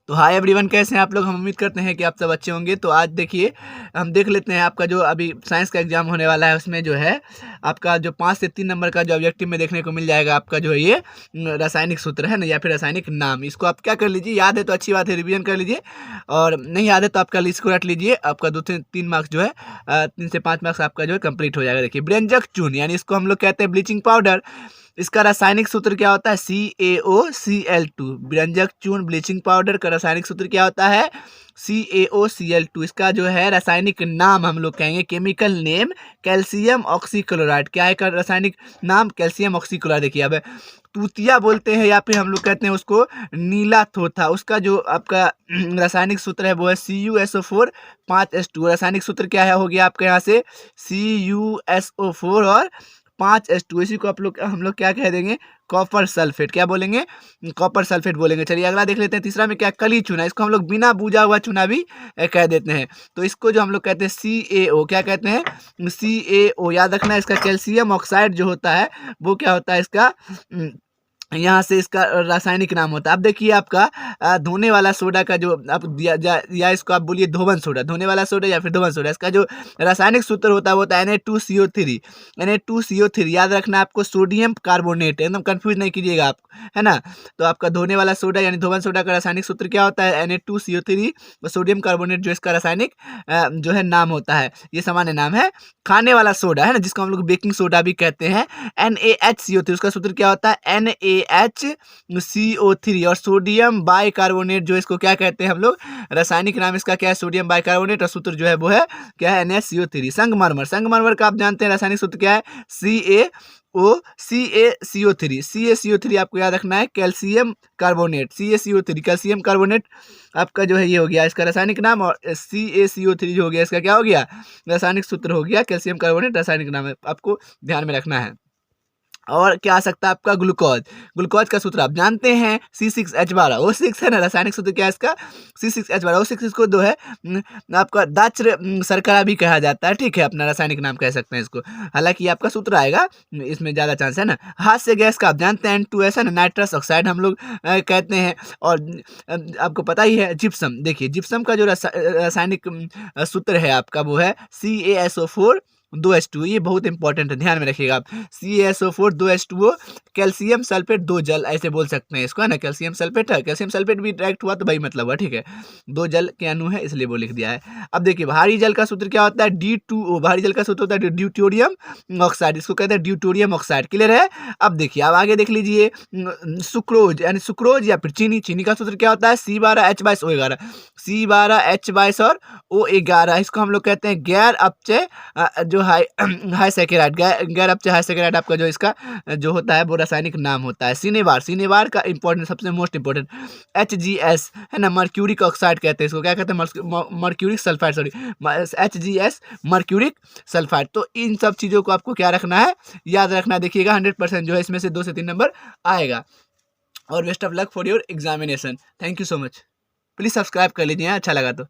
तो hi everyone, कैसे हैं आप लोग। हम उम्मीद करते हैं कि आप सब अच्छे होंगे। तो आज देखिए, हम देख लेते हैं आपका जो अभी साइंस का एग्जाम होने वाला है, उसमें जो है आपका जो 5 से 3 नंबर का जो ऑब्जेक्टिव में देखने को मिल जाएगा आपका जो है ये रासायनिक सूत्र है ना, या फिर रासायनिक नाम। इसको आप क्या कर लीजिए, याद है तो अच्छी बात है, रिवीजन कर लीजिए, और नहीं याद है तो आपका लिस्ट को रट लीजिए। आपका 2 से 3 मार्क्स जो है 3 से 5 मार्क्स आपका जो है कंप्लीट हो जाएगा। देखिए, व्यंजक चूर्ण यानी इसको हम लोग कहते हैं ब्लीचिंग पाउडर। इसका रासायनिक सूत्र क्या होता है? CaOCl2। व्यंजक चूर्ण ब्लीचिंग पाउडर का रासायनिक सूत्र क्या होता है? CaOCl2। इसका जो है रासायनिक नाम हम लोग कहेंगे, केमिकल नेम कैल्शियम ऑक्सीक्लोराइड। क्या है का रासायनिक नाम? Calcium oxychloride. देखिए, अब तूतिया बोलते हैं या फिर हम लोग कहते हैं उसको नीला थोथा। उसका जो आपका रासायनिक सूत्र है वो है CuSO4 5H2। रासायनिक सूत्र क्या है हो गया आपका यहाँ से? CuSO4 और 5H2। इसी को आप लोग हम लोग क्या कह देंगे? Copper sulphate. क्या बोलेंगे? कॉपर सल्फेट बोलेंगे। चलिए अगला देख लेते हैं। तीसरा में क्या? कली चूना। इसको हम लोग बिना बूझा हुआ चूना भी कह देते हैं। तो इसको जो हम लोग कहते हैं CaO। क्या कहते हैं? CaO। याद रखना है, इसका कैल्शियम ऑक्साइड जो होता है वो क्या होता है इसका? यहाँ से इसका रासायनिक नाम होता है। अब देखिए आपका धोने वाला सोडा का जो आप या इसको आप बोलिए धोवन सोडा, धोने वाला सोडा या फिर धोवन सोडा। इसका जो रासायनिक सूत्र होता है वो होता है Na2CO3। Na2CO3 याद रखना है आपको, सोडियम कार्बोनेट। एकदम कंफ्यूज नहीं कीजिएगा आप, है ना। तो आपका धोने वाला सोडा यानी धोवन सोडा का रासायनिक सूत्र क्या होता है? Na2CO3 और सोडियम कार्बोनेट जो इसका रासायनिक जो है नाम होता है, ये सामान्य नाम है। खाने वाला सोडा है ना, जिसको हम लोग बेकिंग सोडा भी कहते हैं, NaHCO3। उसका सूत्र क्या होता है? NaHCO3। और सोडियम बाइकार्बोनेट जो इसको क्या कहते हैं हम लोग? रासायनिक नाम इसका क्या है? Sodium bicarbonate. और सूत्र जो है वो है क्या है? NaCO3। संगमरमर। संगमरमर का आप जानते हैं रासायनिक सूत्र क्या है? CaCO3। CaCO3 आपको याद रखना है, calcium carbonate. CaCO3 calcium carbonate आपका जो है ये हो गया इसका रासायनिक नाम। और CaCO3 जो हो गया इसका क्या हो गया? रासायनिक सूत्र हो गया। कैल्शियम कार्बोनेट रासायनिक नाम है, आपको ध्यान में रखना है। और क्या आ सकता है आपका? ग्लूकोज। ग्लूकोज का सूत्र आप जानते हैं, C6H12। O6 है ना, रासायनिक सूत्र क्या है इसका? C6H12। O6 इसको जो है आपका दात्र शर्करा भी कहा जाता है, ठीक है, अपना रासायनिक नाम कह सकते हैं इसको। हालांकि आपका सूत्र आएगा, इसमें ज़्यादा चांस है ना। हास्य गैस का आप जानते हैं N2S है ना, नाइट्रस ऑक्साइड हम लोग कहते हैं। और आपको पता ही है जिप्सम। देखिए, जिप्सम का जो रासायनिक सूत्र है आपका वो है CaSO4 2H2। ये बहुत इंपॉर्टेंट है, ध्यान में रखिएगा आप। CaSO4 2H2O, कैल्शियम सल्फेट 2 जल, ऐसे बोल सकते हैं इसको, है ना। कैल्शियम सल्फेट है, कैल्शियम सल्फेट भी डायरेक्ट हुआ तो भाई मतलब हुआ, ठीक है। 2 जल के अणु है इसलिए वो लिख दिया है। अब देखिए, भारी जल का सूत्र क्या होता है? D2O। भारी जल का सूत्र होता है ड्यूटेरियम ऑक्साइड। इसको कहते हैं ड्यूटेरियम ऑक्साइड। क्लियर है? अब देखिए, अब आगे देख लीजिए, सुक्रोज यानी सुक्रोज या फिर चीनी। चीनी का सूत्र क्या होता है? C12H22O11। C12H22 और O11। इसको हम लोग कहते हैं गैर अपचय जो हाई हाई सैकेराइड। गैर अपचय हाई सैकेराइड आपका जो इसका जो होता है वो रासायनिक नाम होता है। सिनेबार। सिनेबार का इंपॉर्टेंट, सबसे मोस्ट इंपॉर्टेंट HGS है ना, मर्क्यूरिक ऑक्साइड कहते हैं इसको। क्या कहते हैं? Mercuric sulphide, sorry, HGS mercuric sulphide. तो इन सब चीज़ों को आपको क्या रखना है? याद रखना। देखिएगा 100% जो है इसमें से 2 से 3 नंबर आएगा। और best of luck for your examination. Thank you so much. Please subscribe कर लीजिए, अच्छा लगा तो।